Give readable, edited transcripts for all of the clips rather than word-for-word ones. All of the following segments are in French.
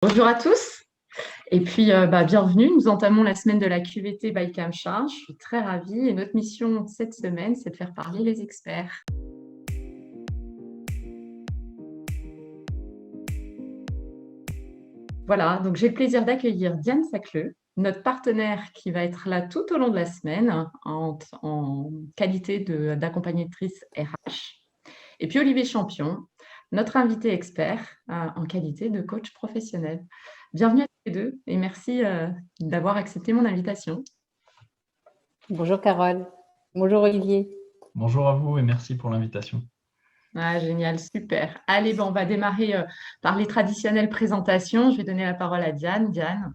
Bonjour à tous et puis bienvenue. Nous entamons la semaine de la QVT by Camchar. Je suis très ravie et notre mission cette semaine, c'est de faire parler les experts. Voilà, donc j'ai le plaisir d'accueillir Diane Sacleux, notre partenaire qui va être là tout au long de la semaine en qualité d'accompagnatrice RH. Et puis Olivier Champion, notre invité expert en qualité de coach professionnel. Bienvenue à tous les deux et merci d'avoir accepté mon invitation. Bonjour Carole. Bonjour Olivier. Bonjour à vous et merci pour l'invitation. Ah, génial, super. Allez, on va démarrer par les traditionnelles présentations. Je vais donner la parole à Diane. Diane,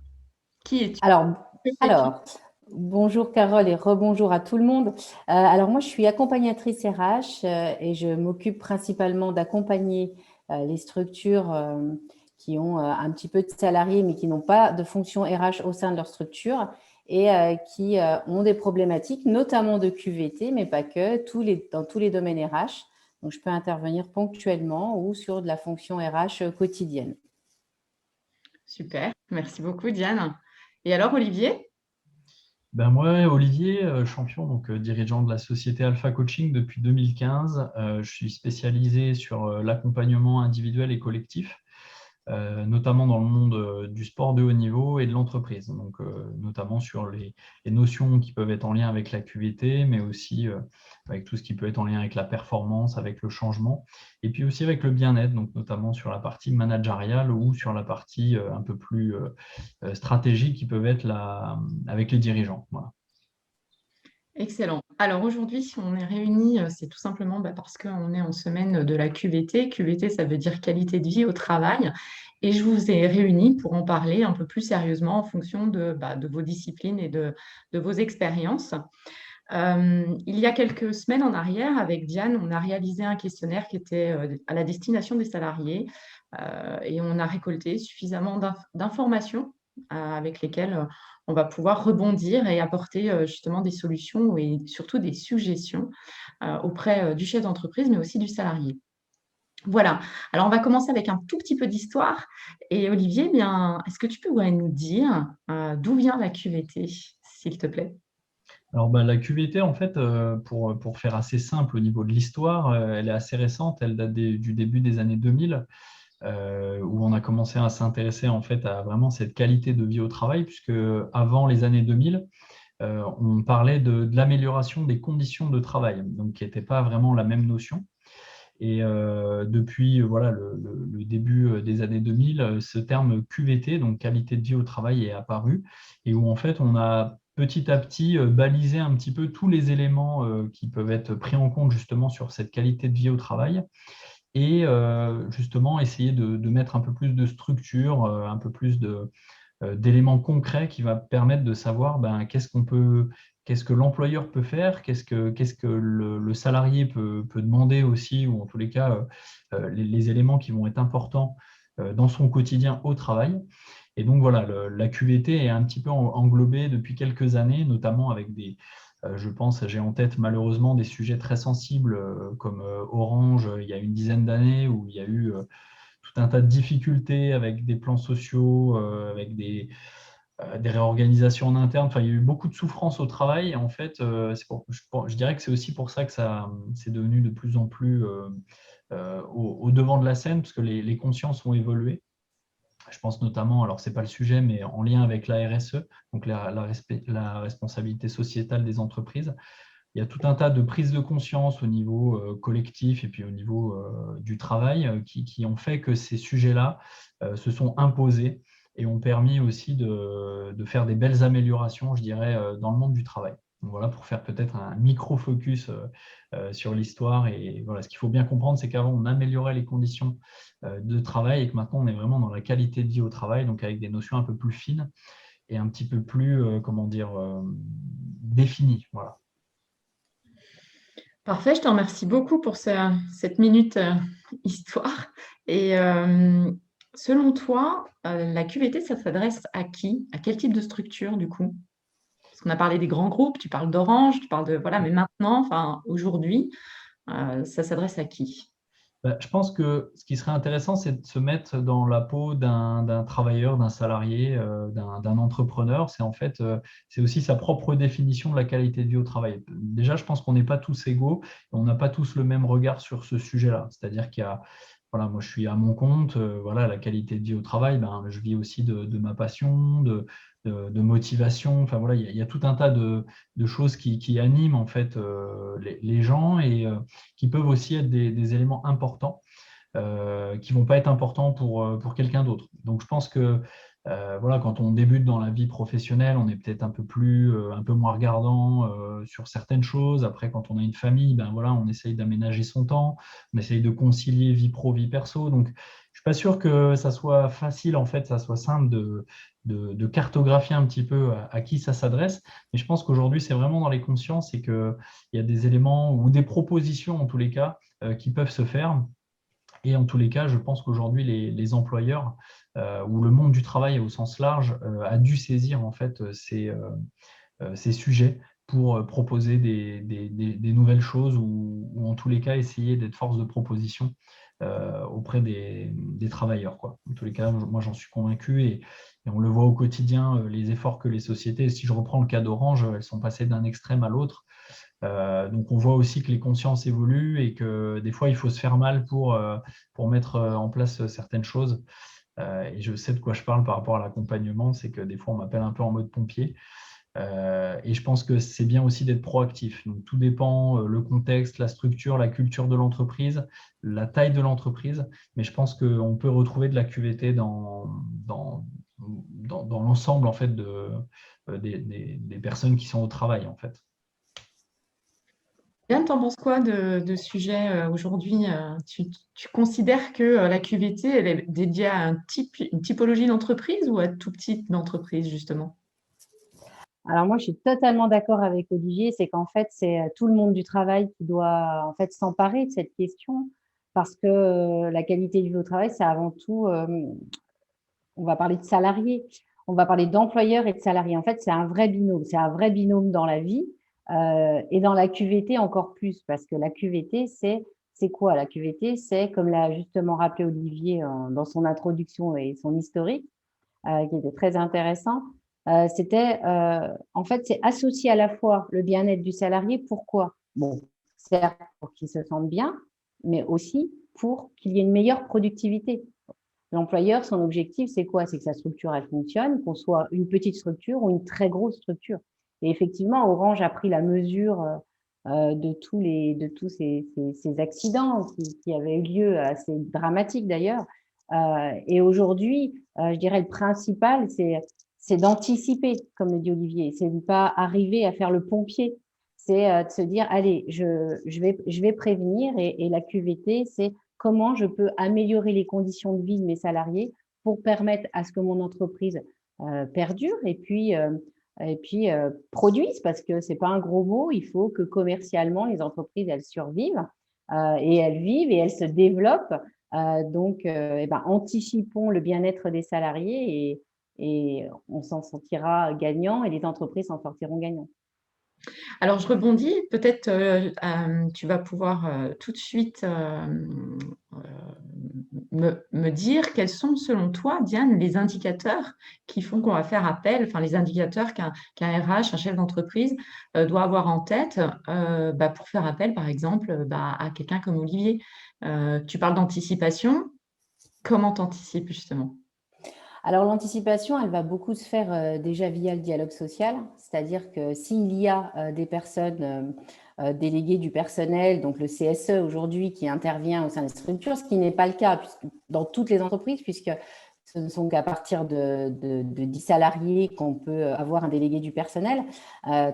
qui es-tu? Que fais-tu? Bonjour Carole et rebonjour à tout le monde. Alors moi, je suis accompagnatrice RH et je m'occupe principalement d'accompagner les structures qui ont un petit peu de salariés mais qui n'ont pas de fonction RH au sein de leur structure et qui ont des problématiques, notamment de QVT, mais pas que, dans tous les domaines RH. Donc, je peux intervenir ponctuellement ou sur de la fonction RH quotidienne. Super, merci beaucoup Diane. Et alors Olivier? Moi, Olivier, champion, donc dirigeant de la société Alpha Coaching depuis 2015. Je suis spécialisé sur l'accompagnement individuel et collectif, notamment dans le monde du sport de haut niveau et de l'entreprise. Donc, notamment sur les notions qui peuvent être en lien avec la QVT, mais aussi avec tout ce qui peut être en lien avec la performance, avec le changement, et puis aussi avec le bien-être, donc notamment sur la partie managériale ou sur la partie un peu plus stratégique qui peuvent être avec les dirigeants. Voilà. Excellent. Alors aujourd'hui, si on est réunis, c'est tout simplement parce qu'on est en semaine de la QVT. QVT, ça veut dire qualité de vie au travail. Et je vous ai réunis pour en parler un peu plus sérieusement en fonction de vos disciplines et de vos expériences. Il y a quelques semaines en arrière, avec Diane, on a réalisé un questionnaire qui était à la destination des salariés et on a récolté suffisamment d'informations avec lesquelles on va pouvoir rebondir et apporter justement des solutions et surtout des suggestions auprès du chef d'entreprise, mais aussi du salarié. Voilà. Alors, on va commencer avec un tout petit peu d'histoire. Et Olivier, est-ce que tu peux nous dire d'où vient la QVT, s'il te plaît? Alors, la QVT, en fait, pour faire assez simple au niveau de l'histoire, elle est assez récente, elle date du début des années 2000, où on a commencé à s'intéresser en fait à vraiment cette qualité de vie au travail, puisque avant les années 2000, on parlait de l'amélioration des conditions de travail, donc qui n'était pas vraiment la même notion. Et depuis voilà, le début des années 2000, ce terme QVT, donc qualité de vie au travail, est apparu, et où en fait on a petit à petit balisé un petit peu tous les éléments qui peuvent être pris en compte justement sur cette qualité de vie au travail, et justement essayer de mettre un peu plus de structure, un peu plus d'éléments concrets qui va permettre de savoir qu'est-ce que l'employeur peut faire, qu'est-ce que le salarié peut demander aussi, ou en tous les cas, les éléments qui vont être importants dans son quotidien au travail. Et donc voilà, la QVT est un petit peu englobée depuis quelques années, notamment avec je pense, j'ai en tête malheureusement des sujets très sensibles comme Orange il y a une dizaine d'années, où il y a eu tout un tas de difficultés avec des plans sociaux, avec des réorganisations en interne. Enfin, il y a eu beaucoup de souffrance au travail. Et en fait, je dirais que c'est aussi pour ça que c'est devenu de plus en plus au devant de la scène, parce que les consciences ont évolué. Je pense notamment, alors ce n'est pas le sujet, mais en lien avec la RSE, donc la responsabilité sociétale des entreprises. Il y a tout un tas de prises de conscience au niveau collectif et puis au niveau du travail qui ont fait que ces sujets-là se sont imposés et ont permis aussi de faire des belles améliorations, je dirais, dans le monde du travail. Donc voilà, pour faire peut-être un micro-focus sur l'histoire. Et voilà, ce qu'il faut bien comprendre, c'est qu'avant, on améliorait les conditions de travail, et que maintenant, on est vraiment dans la qualité de vie au travail, donc avec des notions un peu plus fines et un petit peu plus, définies. Voilà. Parfait, je te remercie beaucoup pour cette minute histoire. Et selon toi, la QVT, ça s'adresse à qui? À quel type de structure du coup? Parce qu'on a parlé des grands groupes, tu parles d'Orange, tu parles de... Voilà, mais maintenant, enfin aujourd'hui, ça s'adresse à qui? Je pense que ce qui serait intéressant, c'est de se mettre dans la peau d'un travailleur, d'un salarié, d'un entrepreneur. C'est aussi sa propre définition de la qualité de vie au travail. Déjà, je pense qu'on n'est pas tous égaux et on n'a pas tous le même regard sur ce sujet-là. C'est-à-dire qu'il y a, voilà, moi je suis à mon compte, voilà, la qualité de vie au travail, je vis aussi de ma passion, de motivation. Enfin voilà, il y a tout un tas de choses qui animent en fait les gens et qui peuvent aussi être des éléments importants, qui ne vont pas être importants pour quelqu'un d'autre. Donc je pense que voilà, quand on débute dans la vie professionnelle, on est peut-être un peu moins regardant sur certaines choses. Après, quand on a une famille, voilà, on essaye d'aménager son temps, on essaye de concilier vie pro, vie perso. Donc je ne suis pas sûr que ça soit facile, en fait, ça soit simple de cartographier un petit peu à qui ça s'adresse. Mais je pense qu'aujourd'hui, c'est vraiment dans les consciences et qu'il y a des éléments ou des propositions, en tous les cas, qui peuvent se faire. Et en tous les cas, je pense qu'aujourd'hui, les employeurs ou le monde du travail au sens large a dû saisir en fait ces sujets pour proposer des nouvelles choses ou en tous les cas essayer d'être force de proposition auprès des travailleurs, quoi. En tous les cas, moi j'en suis convaincu et on le voit au quotidien, les efforts que les sociétés, si je reprends le cas d'Orange, elles sont passées d'un extrême à l'autre. Donc on voit aussi que les consciences évoluent et que des fois il faut se faire mal pour mettre en place certaines choses. Et je sais de quoi je parle par rapport à l'accompagnement, c'est que des fois on m'appelle un peu en mode pompier. Et je pense que c'est bien aussi d'être proactif. Donc tout dépend, le contexte, la structure, la culture de l'entreprise, la taille de l'entreprise. Mais je pense qu'on peut retrouver de la QVT dans l'ensemble en fait des personnes qui sont au travail en fait. Yann, t'en penses quoi de ce sujet aujourd'hui? Tu considères que la QVT, elle est dédiée à un type, une typologie d'entreprise ou à tout type d'entreprise, justement? Alors moi, je suis totalement d'accord avec Olivier, c'est qu'en fait, c'est tout le monde du travail qui doit en fait s'emparer de cette question parce que la qualité de vie au travail, c'est avant tout, on va parler de salariés, on va parler d'employeurs et de salariés. En fait, c'est un vrai binôme dans la vie et dans la QVT encore plus parce que la QVT, c'est quoi? La QVT, c'est, comme l'a justement rappelé Olivier dans son introduction et son historique, qui était très intéressant. En fait, c'est associé à la fois le bien-être du salarié. Pourquoi? Bon, certes, pour qu'il se sente bien, mais aussi pour qu'il y ait une meilleure productivité. L'employeur, son objectif, c'est quoi? C'est que sa structure, elle fonctionne, qu'on soit une petite structure ou une très grosse structure. Et effectivement, Orange a pris la mesure de tous ces accidents qui avaient eu lieu, assez dramatiques d'ailleurs. Et aujourd'hui, je dirais le principal, c'est d'anticiper, comme le dit Olivier. C'est de ne pas arriver à faire le pompier. C'est de se dire, allez, je vais prévenir. Et la QVT, c'est comment je peux améliorer les conditions de vie de mes salariés pour permettre à ce que mon entreprise perdure et puis produise, parce que ce n'est pas un gros mot, il faut que commercialement, les entreprises, elles survivent et elles vivent et elles se développent. Anticipons le bien-être des salariés et on s'en sortira gagnant et les entreprises s'en sortiront gagnantes. Alors, je rebondis, peut-être tu vas pouvoir tout de suite me dire quels sont, selon toi, Diane, les indicateurs qui font qu'on va faire appel, enfin les indicateurs qu'un RH, un chef d'entreprise doit avoir en tête pour faire appel, par exemple, à quelqu'un comme Olivier. Tu parles d'anticipation. Comment t'anticipes justement? Alors, l'anticipation, elle va beaucoup se faire déjà via le dialogue social, c'est-à-dire que s'il y a des personnes déléguées du personnel, donc le CSE aujourd'hui qui intervient au sein des structures, ce qui n'est pas le cas dans toutes les entreprises, puisque ce ne sont qu'à partir de 10 salariés qu'on peut avoir un délégué du personnel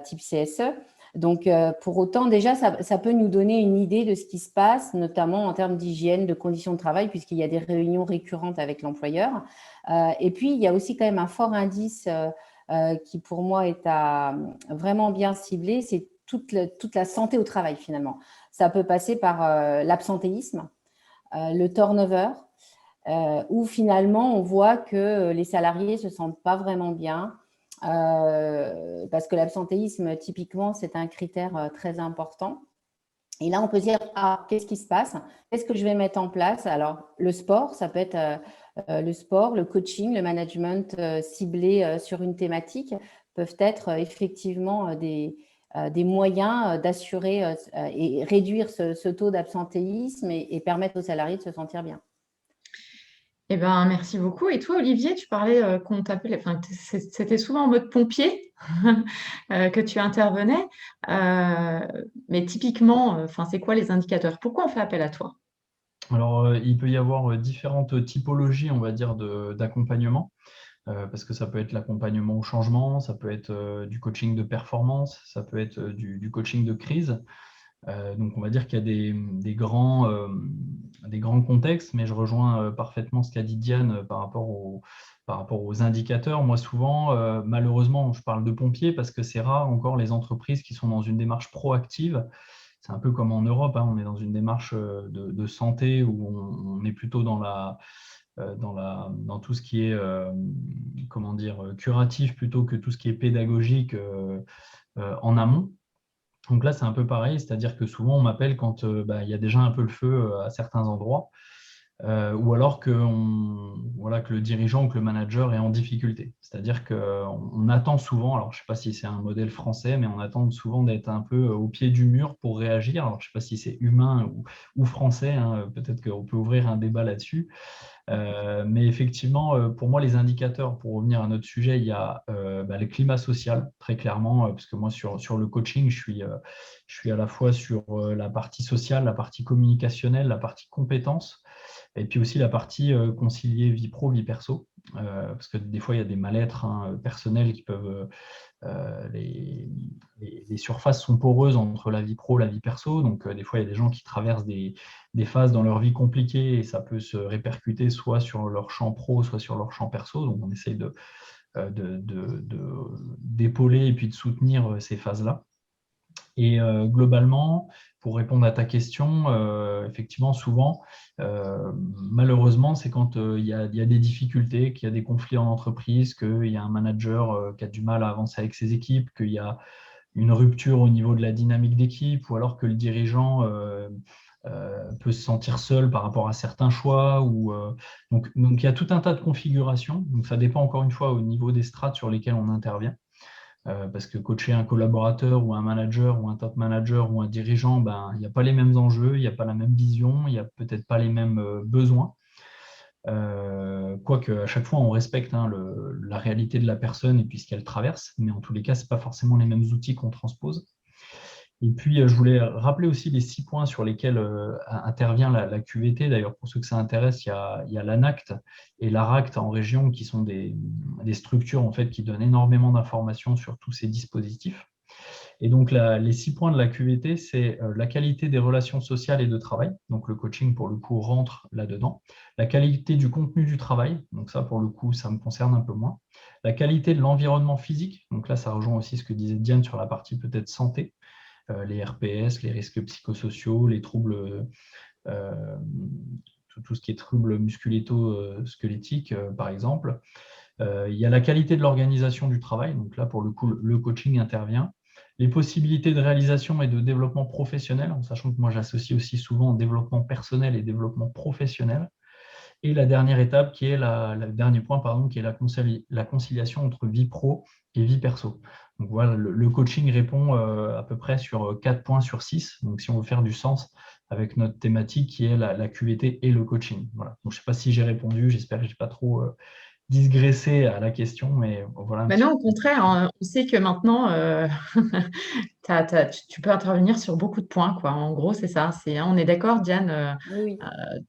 type CSE. Donc, pour autant, déjà, ça peut nous donner une idée de ce qui se passe, notamment en termes d'hygiène, de conditions de travail, puisqu'il y a des réunions récurrentes avec l'employeur. Et puis, il y a aussi quand même un fort indice qui, pour moi, est à vraiment bien cibler, c'est toute la santé au travail, finalement. Ça peut passer par l'absentéisme, le turnover, où finalement, on voit que les salariés ne se sentent pas vraiment bien, parce que l'absentéisme, typiquement, c'est un critère très important. Et là, on peut se dire, ah, qu'est-ce qui se passe? Qu'est-ce que je vais mettre en place? Alors, le sport, ça peut être le sport, le coaching, le management ciblé sur une thématique peuvent être effectivement des moyens d'assurer et réduire ce taux d'absentéisme et permettre aux salariés de se sentir bien. Eh ben, merci beaucoup. Et toi, Olivier, tu parlais qu'on t'appelait, enfin, c'était souvent en mode pompier que tu intervenais. Euh, mais typiquement, enfin, c'est quoi les indicateurs? Pourquoi on fait appel à toi? Alors, il peut y avoir différentes typologies, on va dire, d'accompagnement, parce que ça peut être l'accompagnement au changement, ça peut être du coaching de performance, ça peut être du coaching de crise. Donc, on va dire qu'il y a des grands contextes, mais je rejoins parfaitement ce qu'a dit Diane par rapport aux indicateurs. Moi, souvent, malheureusement, je parle de pompiers parce que c'est rare encore les entreprises qui sont dans une démarche proactive. C'est un peu comme en Europe, hein, on est dans une démarche de santé où on est plutôt dans tout ce qui est comment dire, curatif plutôt que tout ce qui est pédagogique en amont. Donc là, c'est un peu pareil, c'est-à-dire que souvent on m'appelle quand il y a déjà un peu le feu à certains endroits, ou alors voilà, que le dirigeant ou que le manager est en difficulté. C'est-à-dire qu'on attend souvent, alors je ne sais pas si c'est un modèle français, mais on attend souvent d'être un peu au pied du mur pour réagir. Alors je ne sais pas si c'est humain ou français, hein, peut-être qu'on peut ouvrir un débat là-dessus. Mais effectivement, pour moi, les indicateurs, pour revenir à notre sujet, il y a le climat social, très clairement, parce que moi, sur le coaching, je suis à la fois sur la partie sociale, la partie communicationnelle, la partie compétences, et puis aussi la partie concilier vie pro, vie perso, parce que des fois, il y a des mal-être personnels qui peuvent... les surfaces sont poreuses entre la vie pro et la vie perso, donc des fois, il y a des gens qui traversent des phases dans leur vie compliquées et ça peut se répercuter soit sur leur champ pro, soit sur leur champ perso. Donc, on essaye d'épauler et puis de soutenir ces phases-là. Et globalement, pour répondre à ta question, effectivement, souvent, malheureusement, c'est quand il y a des difficultés, qu'il y a des conflits en entreprise, qu'il y a un manager qui a du mal à avancer avec ses équipes, qu'il y a une rupture au niveau de la dynamique d'équipe, ou alors que le dirigeant peut se sentir seul par rapport à certains choix. Donc, il y a tout un tas de configurations. Donc, ça dépend encore une fois au niveau des strates sur lesquelles on intervient. Parce que coacher un collaborateur ou un manager ou un top manager ou un dirigeant, il n'y a pas les mêmes enjeux, il n'y a pas la même vision, il n'y a peut-être pas les mêmes besoins. Quoique à chaque fois on respecte la réalité de la personne et puis ce qu'elle traverse, mais en tous les cas, ce n'est pas forcément les mêmes outils qu'on transpose. Et puis, je voulais rappeler aussi les 6 points sur lesquels intervient la QVT. D'ailleurs, pour ceux que ça intéresse, il y a l'ANACT et l'ARACT en région qui sont des structures en fait, qui donnent énormément d'informations sur tous ces dispositifs. Et donc, les 6 points de la QVT, c'est la qualité des relations sociales et de travail. Donc, le coaching, pour le coup, rentre là-dedans. La qualité du contenu du travail. Donc, ça, pour le coup, ça me concerne un peu moins. La qualité de l'environnement physique. Donc là, ça rejoint aussi ce que disait Diane sur la partie peut-être santé. Les RPS, les risques psychosociaux, les troubles, tout ce qui est troubles musculo-squelettiques, par exemple. Il y a la qualité de l'organisation du travail. Donc là, pour le coup, le coaching intervient. Les possibilités de réalisation et de développement professionnel, en sachant que moi, j'associe aussi souvent développement personnel et développement professionnel. Et la dernière étape, qui est le dernier point, pardon, qui est la conciliation entre vie pro et vie perso. Donc voilà, le coaching répond à peu près sur 4 points sur 6. Donc si on veut faire du sens avec notre thématique qui est la QVT et le coaching. Voilà. Donc, je ne sais pas si j'ai répondu, j'espère que je n'ai pas trop digressé à la question, mais voilà. Non, au contraire, hein, on sait que maintenant, tu peux intervenir sur beaucoup de points, quoi. En gros, c'est ça. On est d'accord, Diane, Oui.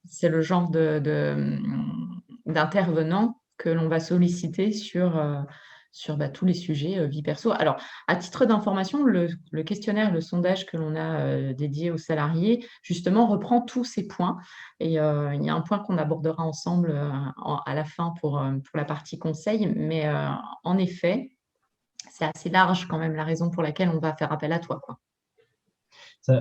c'est le genre d'intervenant que l'on va solliciter sur tous les sujets vie perso. Alors, à titre d'information, le questionnaire, le sondage que l'on a dédié aux salariés, justement, reprend tous ces points. Et il y a un point qu'on abordera ensemble à la fin pour la partie conseil. Mais en effet, c'est assez large quand même la raison pour laquelle on va faire appel à toi, quoi.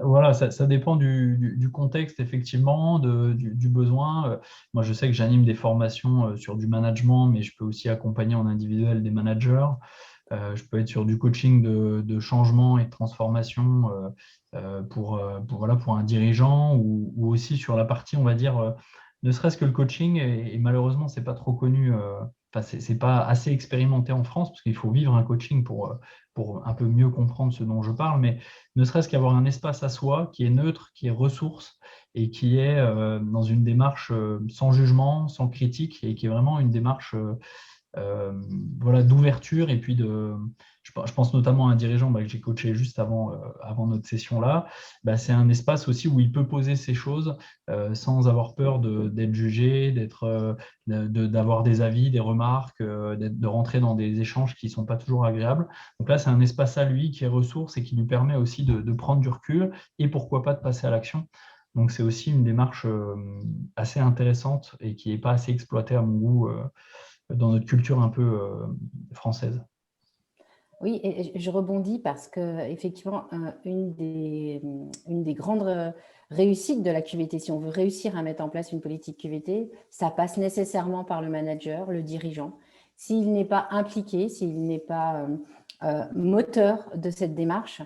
Voilà, ça dépend du contexte, effectivement, du besoin. Moi, je sais que j'anime des formations sur du management, mais je peux aussi accompagner en individuel des managers. Je peux être sur du coaching de changement et de transformation voilà, pour un dirigeant ou aussi sur la partie, on va dire, ne serait-ce que le coaching, et malheureusement, c'est pas trop connu, enfin, c'est pas assez expérimenté en France, parce qu'il faut vivre un coaching pour un peu mieux comprendre ce dont je parle, mais ne serait-ce qu'avoir un espace à soi qui est neutre, qui est ressource, et qui est dans une démarche sans jugement, sans critique, et qui est vraiment une démarche euh, voilà, d'ouverture et puis je pense notamment à un dirigeant que j'ai coaché juste avant notre session-là. C'est un espace aussi où il peut poser ses choses sans avoir peur d'être jugé, d'avoir des avis, des remarques, de rentrer dans des échanges qui ne sont pas toujours agréables. Donc là, c'est un espace à lui qui est ressource et qui lui permet aussi de prendre du recul et pourquoi pas de passer à l'action. Donc c'est aussi une démarche assez intéressante et qui n'est pas assez exploitée à mon goût dans notre culture un peu française. Oui, et je rebondis parce que effectivement, une des grandes réussites de la QVT, si on veut réussir à mettre en place une politique QVT, ça passe nécessairement par le manager, le dirigeant. S'il n'est pas impliqué, s'il n'est pas moteur de cette démarche,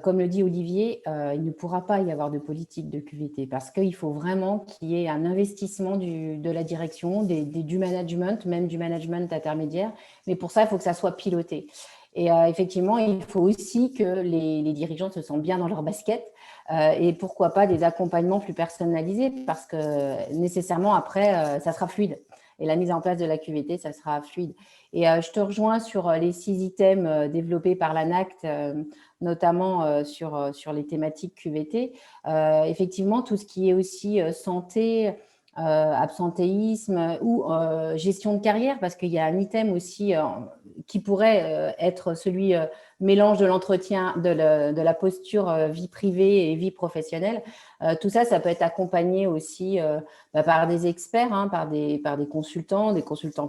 comme le dit Olivier, il ne pourra pas y avoir de politique de QVT parce qu'il faut vraiment qu'il y ait un investissement de la direction, du management, même du management intermédiaire. Mais pour ça, il faut que ça soit piloté. Et effectivement, il faut aussi que les dirigeants se sentent bien dans leur basket et pourquoi pas des accompagnements plus personnalisés parce que nécessairement après, ça sera fluide. Et la mise en place de la QVT, ça sera fluide. Et je te rejoins sur les 6 items développés par l'ANACT, notamment sur les thématiques QVT. Effectivement, tout ce qui est aussi santé, absentéisme ou gestion de carrière, parce qu'il y a un item aussi qui pourrait être celui mélange de l'entretien, de la posture vie privée et vie professionnelle. Tout ça, ça peut être accompagné aussi par des experts, par des consultants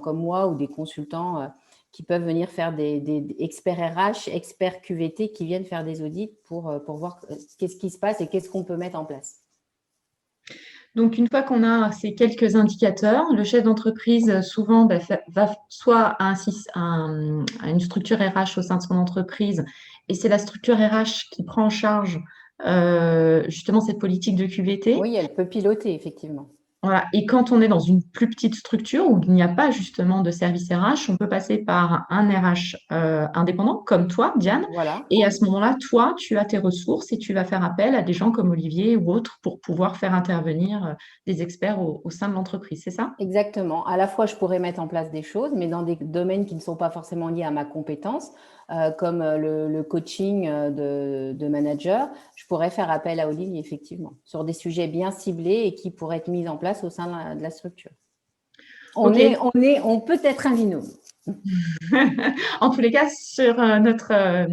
comme moi ou des consultants qui peuvent venir faire des experts RH, experts QVT qui viennent faire des audits pour voir qu'est-ce qui se passe et qu'est-ce qu'on peut mettre en place. Donc, une fois qu'on a ces quelques indicateurs, le chef d'entreprise, souvent, va soit à une structure RH au sein de son entreprise, et c'est la structure RH qui prend en charge justement cette politique de QVT. Oui, elle peut piloter, effectivement. Voilà. Et quand on est dans une plus petite structure où il n'y a pas justement de service RH, on peut passer par un RH indépendant comme toi, Diane. Voilà. Et à ce moment-là, toi, tu as tes ressources et tu vas faire appel à des gens comme Olivier ou autres pour pouvoir faire intervenir des experts au sein de l'entreprise, c'est ça? Exactement. À la fois, je pourrais mettre en place des choses, mais dans des domaines qui ne sont pas forcément liés à ma compétence, comme le coaching de manager, je pourrais faire appel à Olivier, effectivement, sur des sujets bien ciblés et qui pourraient être mis en place au sein de la structure. On peut être un binôme. En tous les cas, sur notre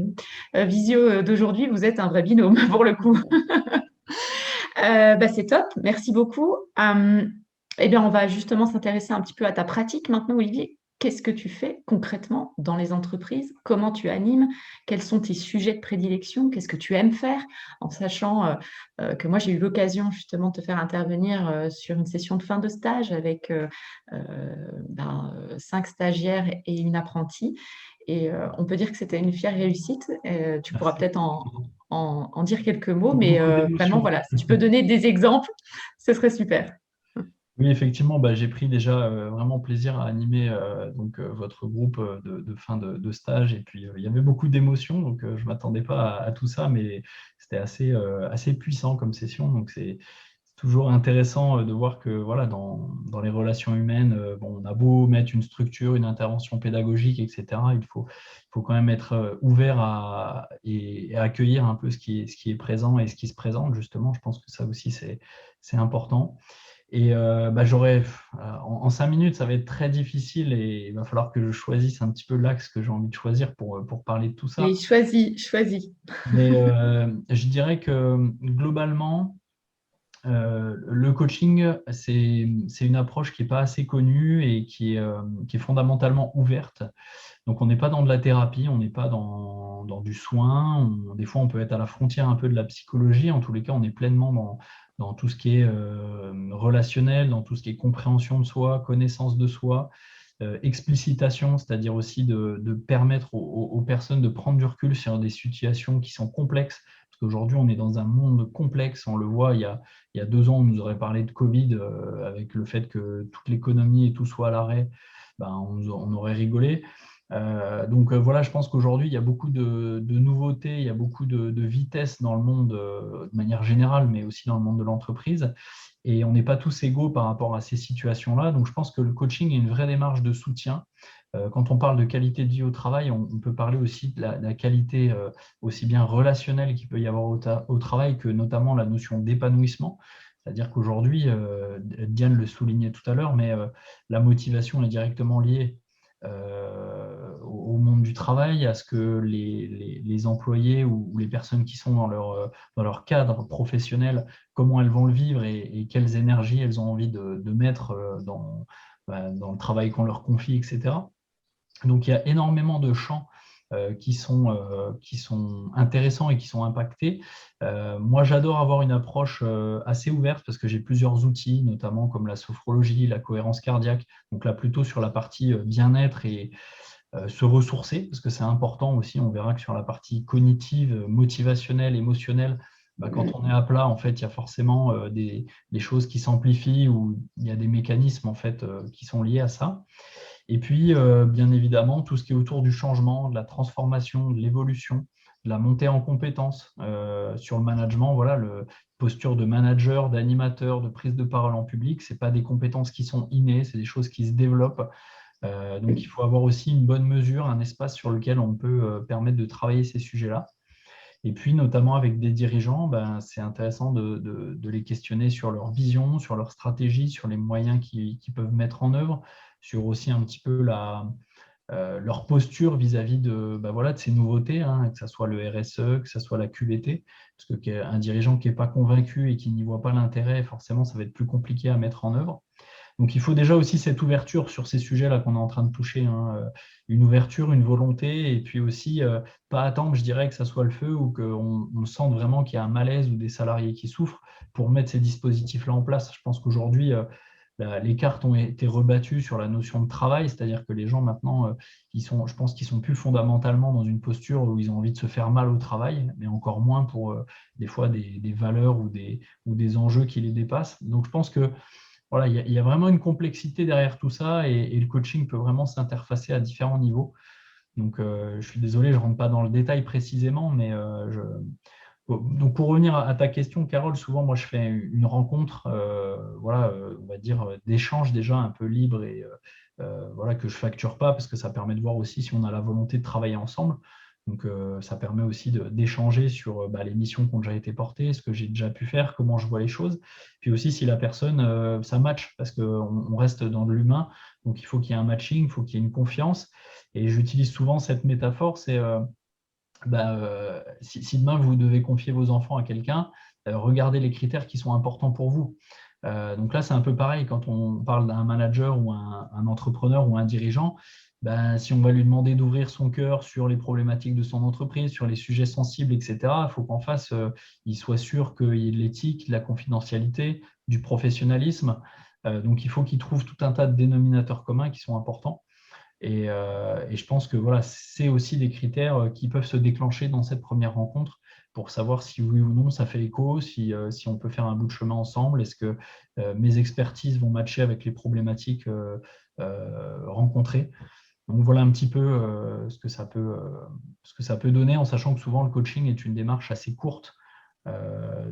visio d'aujourd'hui, vous êtes un vrai binôme pour le coup. C'est top, merci beaucoup. Eh bien, on va justement s'intéresser un petit peu à ta pratique maintenant, Olivier. Qu'est-ce que tu fais concrètement dans les entreprises? Comment tu animes? Quels sont tes sujets de prédilection? Qu'est-ce que tu aimes faire? En sachant que moi, j'ai eu l'occasion justement de te faire intervenir sur une session de fin de stage avec 5 stagiaires et une apprentie. Et on peut dire que c'était une fière réussite. Tu pourras peut-être en dire quelques mots, mais vraiment, voilà, si tu peux donner des exemples, ce serait super. Oui, effectivement, j'ai pris déjà vraiment plaisir à animer votre groupe de fin de stage. Et puis, il y avait beaucoup d'émotions, donc je ne m'attendais pas à tout ça, mais c'était assez puissant comme session. Donc, c'est toujours intéressant de voir que voilà, dans les relations humaines, on a beau mettre une structure, une intervention pédagogique, etc. Il faut quand même être ouvert et accueillir un peu ce qui est présent et ce qui se présente, justement. Je pense que ça aussi, c'est important. Et en 5 minutes, ça va être très difficile et il va falloir que je choisisse un petit peu l'axe que j'ai envie de choisir pour parler de tout ça. Et choisis. Mais je dirais que globalement, le coaching, c'est une approche qui n'est pas assez connue et qui est fondamentalement ouverte. Donc, on n'est pas dans de la thérapie, on n'est pas dans du soin. Des fois, on peut être à la frontière un peu de la psychologie. En tous les cas, on est pleinement dans tout ce qui est relationnel, dans tout ce qui est compréhension de soi, connaissance de soi. explicitation, c'est-à-dire aussi de permettre aux personnes de prendre du recul sur des situations qui sont complexes. Parce qu'aujourd'hui, on est dans un monde complexe. On le voit, il y a 2 ans, on nous aurait parlé de Covid, avec le fait que toute l'économie et tout soit à l'arrêt. Ben, on aurait rigolé. Donc voilà, je pense qu'aujourd'hui, il y a beaucoup de nouveautés, il y a beaucoup de vitesse dans le monde de manière générale, mais aussi dans le monde de l'entreprise. Et on n'est pas tous égaux par rapport à ces situations-là. Donc je pense que le coaching est une vraie démarche de soutien. Quand on parle de qualité de vie au travail, on peut parler aussi de la qualité aussi bien relationnelle qu'il peut y avoir au travail que notamment la notion d'épanouissement. C'est-à-dire qu'aujourd'hui, Diane le soulignait tout à l'heure, mais la motivation est directement liée au monde du travail, à ce que les employés ou les personnes qui sont dans leur cadre professionnel, comment elles vont le vivre et quelles énergies elles ont envie de mettre dans le travail qu'on leur confie, etc. Donc il y a énormément de champs qui sont intéressants et qui sont impactés. Moi, j'adore avoir une approche assez ouverte parce que j'ai plusieurs outils, notamment comme la sophrologie, la cohérence cardiaque, donc là plutôt sur la partie bien-être et se ressourcer, parce que c'est important aussi. On verra que sur la partie cognitive, motivationnelle, émotionnelle, quand on est à plat, en fait, il y a forcément des choses qui s'amplifient ou il y a des mécanismes en fait, qui sont liés à ça. Et puis, bien évidemment, tout ce qui est autour du changement, de la transformation, de l'évolution, de la montée en compétences sur le management. Voilà, posture de manager, d'animateur, de prise de parole en public, ce n'est pas des compétences qui sont innées, c'est des choses qui se développent. Donc, il faut avoir aussi une bonne mesure, un espace sur lequel on peut permettre de travailler ces sujets-là. Et puis, notamment avec des dirigeants, c'est intéressant de les questionner sur leur vision, sur leur stratégie, sur les moyens qu'ils peuvent mettre en œuvre, sur aussi un petit peu leur posture vis-à-vis de ces nouveautés, hein, que ce soit le RSE, que ce soit la QVT, parce qu'un dirigeant qui n'est pas convaincu et qui n'y voit pas l'intérêt, forcément, ça va être plus compliqué à mettre en œuvre. Donc, il faut déjà aussi cette ouverture sur ces sujets-là qu'on est en train de toucher, hein, une ouverture, une volonté, et puis aussi pas attendre, je dirais, que ça soit le feu ou qu'on sente vraiment qu'il y a un malaise ou des salariés qui souffrent pour mettre ces dispositifs-là en place. Je pense qu'aujourd'hui, les cartes ont été rebattues sur la notion de travail, c'est-à-dire que les gens maintenant, je pense qu'ils sont plus fondamentalement dans une posture où ils ont envie de se faire mal au travail, mais encore moins pour des fois des valeurs ou des enjeux qui les dépassent. Donc, je pense que voilà, il y a vraiment une complexité derrière tout ça et le coaching peut vraiment s'interfacer à différents niveaux. Donc, je suis désolé, je ne rentre pas dans le détail précisément, mais donc pour revenir à ta question, Carole, souvent, moi, je fais une rencontre, on va dire, d'échange déjà un peu libre et voilà, que je ne facture pas parce que ça permet de voir aussi si on a la volonté de travailler ensemble. Donc, ça permet aussi d'échanger sur les missions qui ont déjà été portées, ce que j'ai déjà pu faire, comment je vois les choses. Puis aussi, si la personne, ça match, parce qu'on reste dans de l'humain, donc il faut qu'il y ait un matching, il faut qu'il y ait une confiance. Et j'utilise souvent cette métaphore, c'est si demain vous devez confier vos enfants à quelqu'un, regardez les critères qui sont importants pour vous. Donc là, c'est un peu pareil quand on parle d'un manager ou un entrepreneur ou un dirigeant. Si on va lui demander d'ouvrir son cœur sur les problématiques de son entreprise, sur les sujets sensibles, etc., il faut qu'en face, il soit sûr qu'il y ait de l'éthique, de la confidentialité, du professionnalisme. Donc, il faut qu'il trouve tout un tas de dénominateurs communs qui sont importants. Et je pense que voilà, c'est aussi des critères qui peuvent se déclencher dans cette première rencontre pour savoir si oui ou non ça fait écho, si on peut faire un bout de chemin ensemble, est-ce que mes expertises vont matcher avec les problématiques rencontrées. Donc voilà un petit peu ce que ça peut donner, en sachant que souvent le coaching est une démarche assez courte.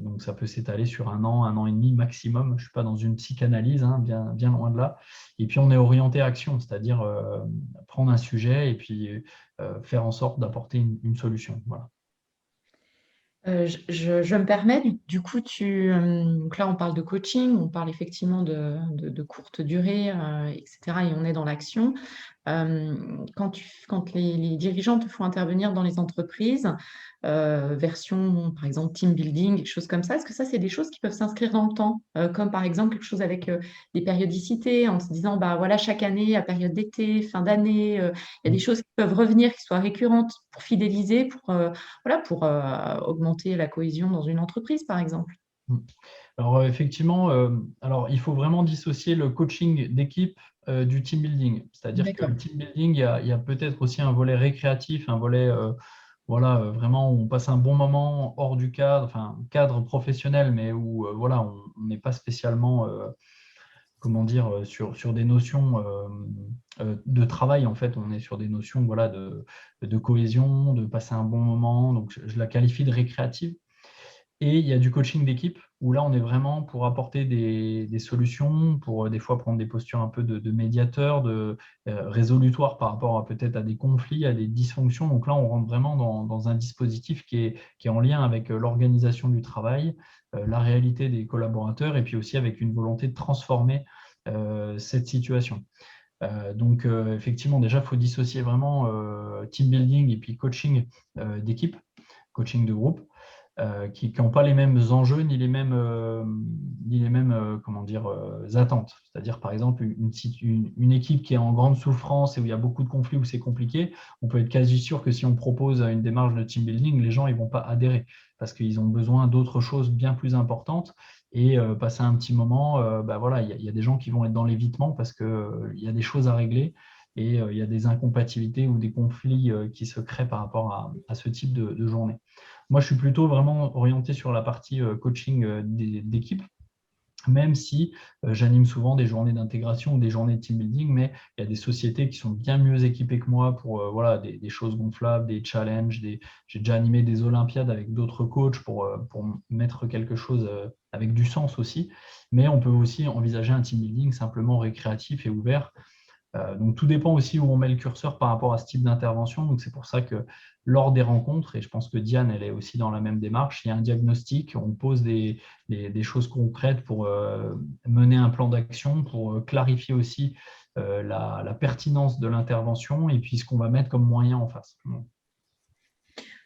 Donc ça peut s'étaler sur un an et demi maximum. Je ne suis pas dans une psychanalyse, hein, bien loin de là. Et puis on est orienté action, c'est-à-dire prendre un sujet et puis faire en sorte d'apporter une solution. Voilà. Je me permets, du coup, donc là, on parle de coaching, on parle effectivement de courte durée, etc. Et on est dans l'action. Quand les dirigeants te font intervenir dans les entreprises, version, par exemple, team building, des choses comme ça, est-ce que ça, c'est des choses qui peuvent s'inscrire dans le temps, comme par exemple quelque chose avec des périodicités, en se disant, voilà, chaque année, à période d'été, fin d'année, il y a des choses qui peuvent revenir, qui soient récurrentes pour fidéliser, pour augmenter la cohésion dans une entreprise, par exemple. Mm. Alors, effectivement, alors, il faut vraiment dissocier le coaching d'équipe du team building. C'est-à-dire que le D'accord. team building, il y a peut-être aussi un volet récréatif, un volet voilà, vraiment où on passe un bon moment hors du cadre, enfin, cadre professionnel, mais où voilà, on n'est pas spécialement comment dire, sur des notions de travail, en fait. On est sur des notions voilà, de cohésion, de passer un bon moment. Donc, je la qualifie de récréative. Et il y a du coaching d'équipe où là, on est vraiment pour apporter des solutions, pour des fois prendre des postures un peu de médiateur, de résolutoire par rapport peut-être à des conflits, à des dysfonctions. Donc là, on rentre vraiment dans un dispositif qui est en lien avec l'organisation du travail, la réalité des collaborateurs et puis aussi avec une volonté de transformer cette situation. Donc, effectivement, déjà, il faut dissocier vraiment team building et puis coaching d'équipe, coaching de groupe qui n'ont pas les mêmes enjeux ni les mêmes comment dire, attentes. C'est-à-dire, par exemple, une équipe qui est en grande souffrance et où il y a beaucoup de conflits, où c'est compliqué, on peut être quasi sûr que si on propose une démarche de team building, les gens ne vont pas adhérer parce qu'ils ont besoin d'autres choses bien plus importantes. Et passer un petit moment, bah voilà, il y a des gens qui vont être dans l'évitement parce qu'il y a des choses à régler et il y a des incompatibilités ou des conflits qui se créent par rapport à ce type de journée. Moi, je suis plutôt vraiment orienté sur la partie coaching d'équipe, même si j'anime souvent des journées d'intégration ou des journées de team building, mais il y a des sociétés qui sont bien mieux équipées que moi pour voilà, des choses gonflables, des challenges. J'ai déjà animé des Olympiades avec d'autres coachs pour mettre quelque chose avec du sens aussi. Mais on peut aussi envisager un team building simplement récréatif et ouvert donc tout dépend aussi où on met le curseur par rapport à ce type d'intervention. Donc c'est pour ça que lors des rencontres, et je pense que Diane, elle est aussi dans la même démarche, il y a un diagnostic, on pose des choses concrètes pour mener un plan d'action, pour clarifier aussi la pertinence de l'intervention et puis ce qu'on va mettre comme moyen en face.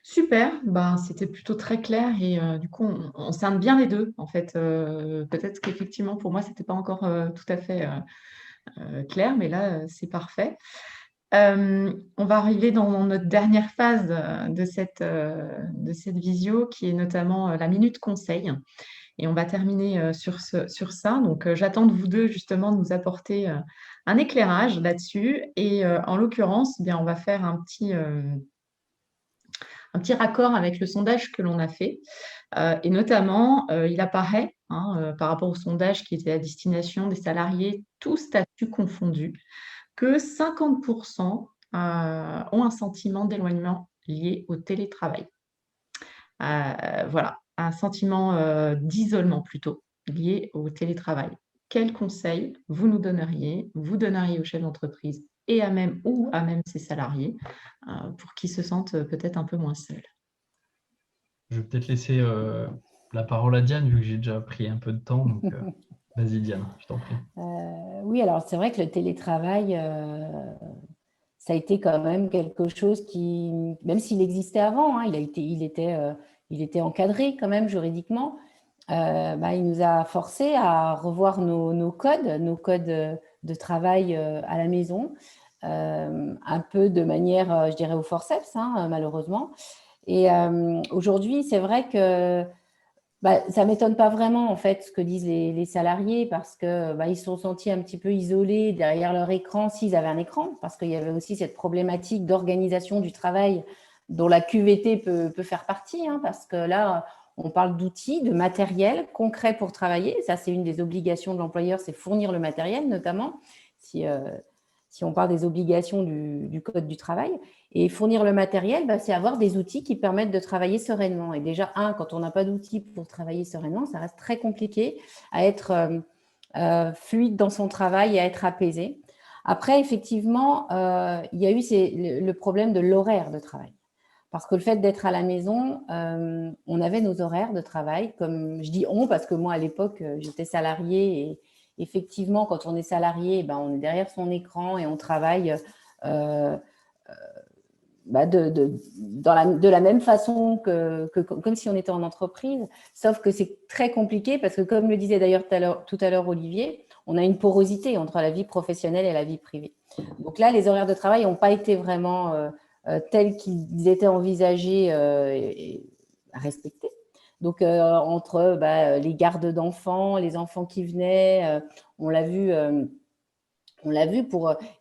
Super, ben, c'était plutôt très clair et du coup, on scinde bien les deux, en fait. Peut-être qu'effectivement, pour moi, c'était pas encore tout à fait clair, mais là, c'est parfait. On va arriver dans notre dernière phase de cette visio, qui est notamment la minute conseil. Et on va terminer sur ça. Donc, j'attends de vous deux, justement, de nous apporter un éclairage là-dessus. Et en l'occurrence, eh bien, on va faire un petit raccord avec le sondage que l'on a fait. Et notamment, il apparaît, hein, par rapport au sondage qui était à destination des salariés, tous statuts confondus, que 50% ont un sentiment d'éloignement lié au télétravail. Voilà, un sentiment d'isolement plutôt lié au télétravail. Quels conseils vous donneriez aux chefs d'entreprise et à même ses salariés pour qu'ils se sentent peut-être un peu moins seuls? Je vais peut-être laisser la parole à Diane, vu que j'ai déjà pris un peu de temps. Donc, vas-y Diane, je t'en prie. Oui, alors c'est vrai que le télétravail, ça a été quand même quelque chose qui, même s'il existait avant, hein, il était encadré quand même juridiquement, bah, il nous a forcé à revoir nos codes de travail à la maison, un peu de manière, je dirais, au forceps, hein, malheureusement. Et aujourd'hui, c'est vrai que bah, ça ne m'étonne pas vraiment en fait ce que disent les salariés parce que bah, ils se sont sentis un petit peu isolés derrière leur écran s'ils avaient un écran, parce qu'il y avait aussi cette problématique d'organisation du travail dont la QVT peut faire partie, hein, parce que là, on parle d'outils, de matériel concret pour travailler. Ça, c'est une des obligations de l'employeur, c'est fournir le matériel, notamment si on parle des obligations du Code du travail. Et fournir le matériel, bah, c'est avoir des outils qui permettent de travailler sereinement. Et déjà, quand on n'a pas d'outils pour travailler sereinement, ça reste très compliqué à être fluide dans son travail et à être apaisé. Après, effectivement, il y a eu le problème de l'horaire de travail. Parce que le fait d'être à la maison, on avait nos horaires de travail. Comme je dis on, parce que moi, à l'époque, j'étais salariée. Et effectivement, quand on est salarié, ben, on est derrière son écran et on travaille bah de la même façon comme si on était en entreprise, sauf que c'est très compliqué parce que, comme le disait d'ailleurs tout à l'heure Olivier, on a une porosité entre la vie professionnelle et la vie privée. Donc là, les horaires de travail n'ont pas été vraiment tels qu'ils étaient envisagés et à respecter. Donc, entre les gardes d'enfants, les enfants qui venaient, on l'a vu,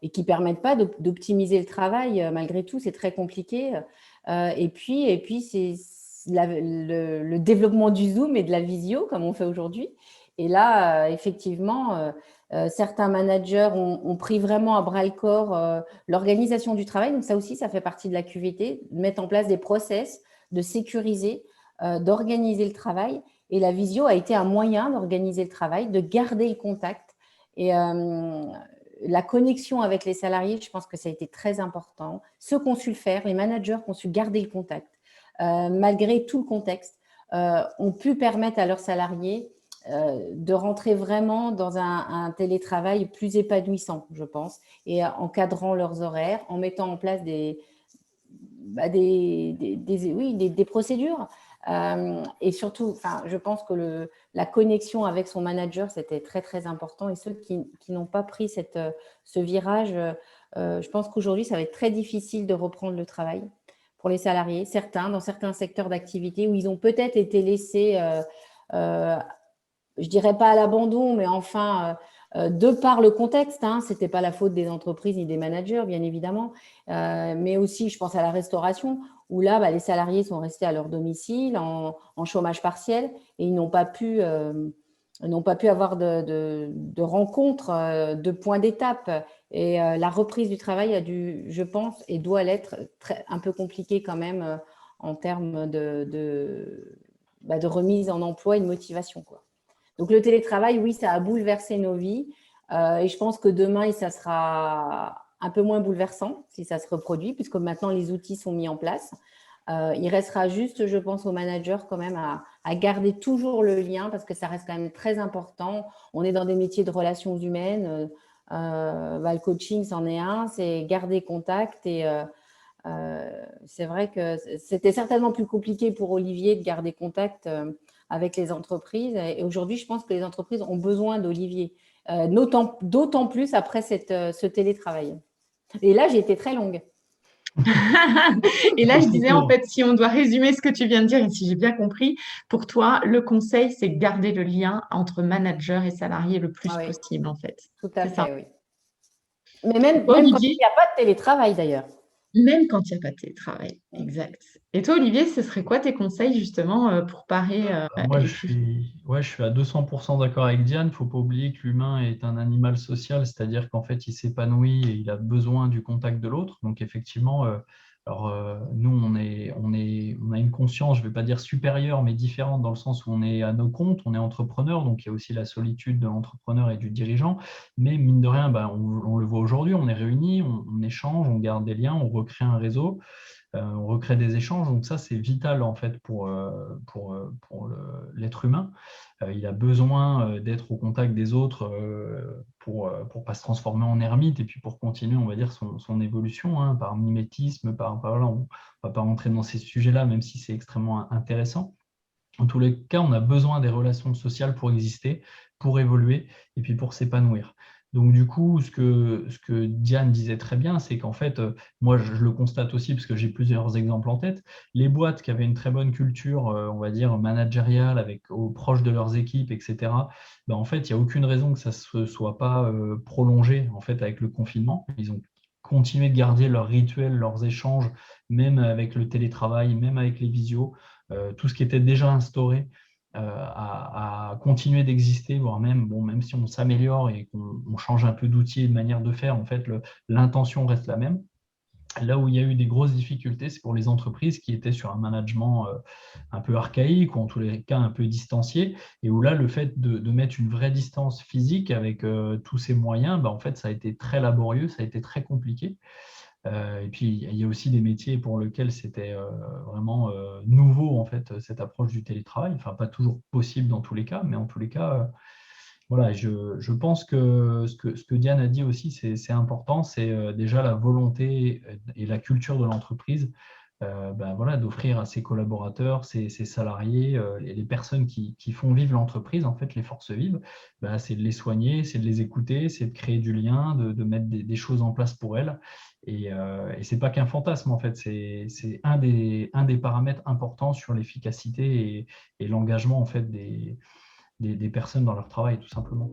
et qui ne permettent pas d'optimiser le travail. Malgré tout, c'est très compliqué. Et puis c'est le développement du Zoom et de la visio, comme on fait aujourd'hui. Et là, effectivement, certains managers ont pris vraiment à bras le corps l'organisation du travail. Donc ça aussi, ça fait partie de la QVT, de mettre en place des process, de sécuriser, d'organiser le travail. Et la visio a été un moyen d'organiser le travail, de garder le contact. Et la connexion avec les salariés, je pense que ça a été très important. Ceux qui ont su le faire, les managers qui ont su garder le contact, malgré tout le contexte, ont pu permettre à leurs salariés de rentrer vraiment dans un télétravail plus épanouissant, je pense, et encadrant leurs horaires, en mettant en place des procédures. Et surtout, je pense que la connexion avec son manager, c'était très, très important. Et ceux qui n'ont pas pris ce virage, je pense qu'aujourd'hui, ça va être très difficile de reprendre le travail pour les salariés. Dans certains secteurs d'activité où ils ont peut-être été laissés, je ne dirais pas à l'abandon, mais enfin, de par le contexte, ce n'était pas la faute des entreprises ni des managers, bien évidemment, mais aussi, je pense à la restauration, où là, les salariés sont restés à leur domicile en chômage partiel et ils n'ont pas pu avoir de rencontres, de points d'étape. Et la reprise du travail a dû, je pense, et doit l'être, un peu compliquée quand même en termes de remise en emploi et de motivation, quoi. Donc, le télétravail, oui, ça a bouleversé nos vies. Et je pense que demain, ça sera un peu moins bouleversant si ça se reproduit, puisque maintenant, les outils sont mis en place. Il restera juste, je pense, aux managers quand même à garder toujours le lien, parce que ça reste quand même très important. On est dans des métiers de relations humaines. Le coaching, c'en est un. C'est garder contact. Et c'est vrai que c'était certainement plus compliqué pour Olivier de garder contact avec les entreprises. Et aujourd'hui, je pense que les entreprises ont besoin d'Olivier, d'autant plus après ce télétravail. Et là, j'ai été très longue. Et là, je disais, en fait, si on doit résumer ce que tu viens de dire, et si j'ai bien compris, pour toi, le conseil, c'est garder le lien entre manager et salarié le plus Oui, possible, en fait. tout à C'est ça. fait, oui. Mais Et même toi, quand il Olivier, n'y a pas de télétravail, d'ailleurs. même quand il n'y a pas de télétravail, exact. Et toi, Olivier, ce serait quoi tes conseils, justement, pour parer Moi, les plus... je suis à 200% d'accord avec Diane. Il ne faut pas oublier que l'humain est un animal social, c'est-à-dire qu'en fait, il s'épanouit et il a besoin du contact de l'autre. Donc, effectivement, nous, on a une conscience, je ne vais pas dire supérieure, mais différente dans le sens où on est à nos comptes, on est entrepreneur, donc il y a aussi la solitude de l'entrepreneur et du dirigeant. Mais mine de rien, on le voit aujourd'hui, on est réunis, on échange, on garde des liens, on recrée un réseau. On recrée des échanges, donc ça c'est vital en fait pour l'être humain. Il a besoin d'être au contact des autres pour ne pas se transformer en ermite et puis pour continuer, on va dire, son évolution par mimétisme, voilà, on ne va pas rentrer dans ces sujets-là, même si c'est extrêmement intéressant. En tous les cas, on a besoin des relations sociales pour exister, pour évoluer et puis pour s'épanouir. Donc du coup, ce que Diane disait très bien, c'est qu'en fait, moi je le constate aussi parce que j'ai plusieurs exemples en tête, les boîtes qui avaient une très bonne culture, on va dire, managériale, proche de leurs équipes, etc., en fait, il n'y a aucune raison que ça ne se soit pas prolongé en fait, avec le confinement. Ils ont continué de garder leurs rituels, leurs échanges, même avec le télétravail, même avec les visios. Tout ce qui était déjà instauré à continuer d'exister, voire même si on s'améliore et qu'on change un peu d'outils et de manière de faire, en fait, l'intention reste la même. Là où il y a eu des grosses difficultés, c'est pour les entreprises qui étaient sur un management un peu archaïque ou en tous les cas un peu distancié, et où là, le fait de mettre une vraie distance physique avec tous ces moyens, en fait, ça a été très laborieux, ça a été très compliqué. Et puis, il y a aussi des métiers pour lesquels c'était vraiment nouveau, en fait, cette approche du télétravail. Enfin, pas toujours possible dans tous les cas, mais en tous les cas, voilà, je pense que ce que Diane a dit aussi, c'est important, c'est déjà la volonté et la culture de l'entreprise voilà, d'offrir à ses collaborateurs, ses salariés, les personnes qui font vivre l'entreprise, en fait, les forces vives, c'est de les soigner, c'est de les écouter, c'est de créer du lien, de mettre des choses en place pour elles. Et ce n'est pas qu'un fantasme, en fait, c'est un des paramètres importants sur l'efficacité et l'engagement en fait, des personnes dans leur travail, tout simplement.